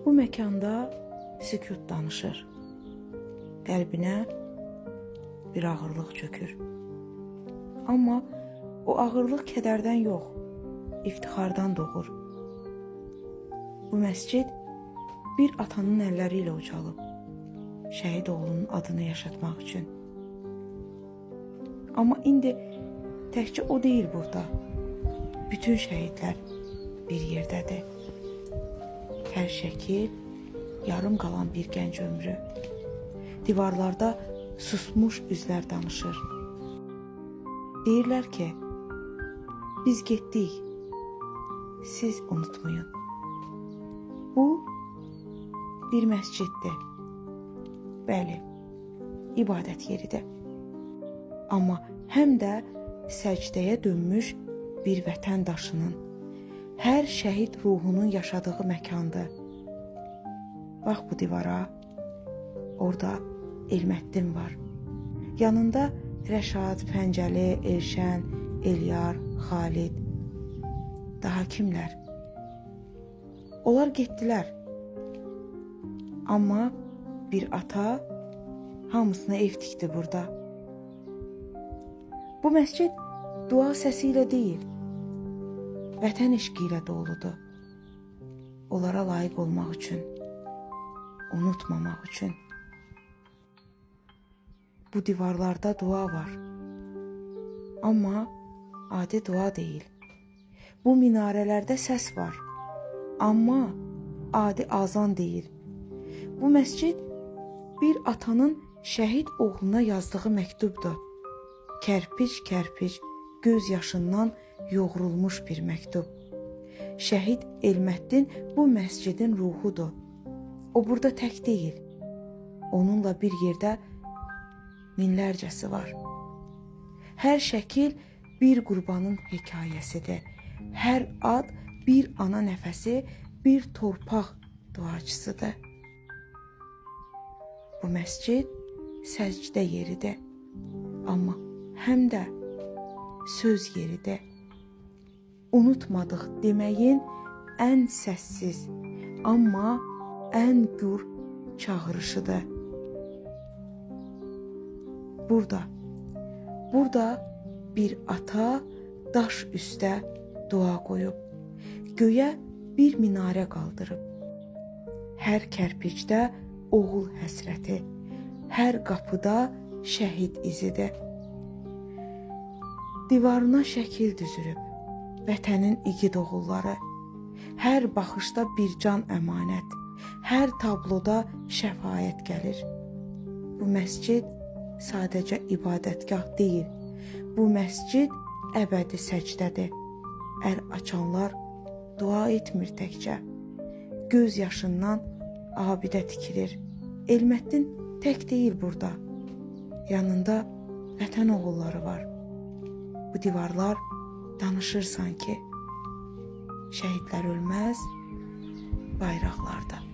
Bu məkanda sükut danışır. Qəlbinə bir ağırlıq çökür. Amma o ağırlıq kədərdən yox, iftixardan doğur. Bu məscid bir atanın əlləri ilə ucalıb, şəhid oğlunun adını yaşatmaq üçün. Amma indi təkcə o deyil burada. Bütün şəhidlər bir yerdədir. Hər şəkil yarım qalan bir gənc ömrü. Divarlarda susmuş üzlər danışır. Deyirlər ki, biz getdik, siz unutmayın. Bu bir məsciddir. Bəli, ibadət yeridir. Amma həm də səcdəyə dönmüş bir vətəndaşının, hər şəhid ruhunun yaşadığı məkandır. Bax bu divara, orada Elməddin var. Yanında Rəşad, Pəncəli, Elşən, Elyar, Xalid. Daha kimlər? Onlar getdilər. Amma bir ata hamısına ev tikdi burada. Bu məscid dua səsi ilə deyil, vətən eşqi ilə doludur. Onlara layiq olmaq üçün, unutmamaq üçün. Bu divarlarda dua var. Amma adi dua deyil. Bu minarələrdə səs var. Amma adi azan deyil. Bu məscid bir atanın şəhid oğluna yazdığı məktubdur. Kərpic-kərpic göz yaşından yoğrulmuş bir məktub. Şəhid Elməddin bu məscidin ruhudur. O burada tək deyil. Onunla bir yerdə minlərcəsi var. Hər şəkil bir qurbanın hekayəsidir. Hər ad bir ana nəfəsi, bir torpaq duacısıdır. Bu məscid səcdə yeridir. Amma həm də söz yeridir. Unutmadıq deməyin ən səssiz, amma ən gür çağırışıdır. Burada bir ata daş üstə dua qoyub, göyə bir minarə qaldırıb. Hər kərpicdə oğul həsrəti, hər qapıda şəhid izidir. Divarına şəkil düzürüb, vətənin igid oğulları. Hər baxışda bir can əmanət, hər tabloda şəfaət gəlir. Bu məscid sadəcə ibadətgah deyil, bu məscid əbədi səcdədir. Əl açanlar dua etmir təkcə, göz yaşından abidə tikilir. Elməddin tək deyil burada, yanında vətən oğulları var. Bu divarlar danışır sanki, şəhidlər ölməz, bayraqlarda.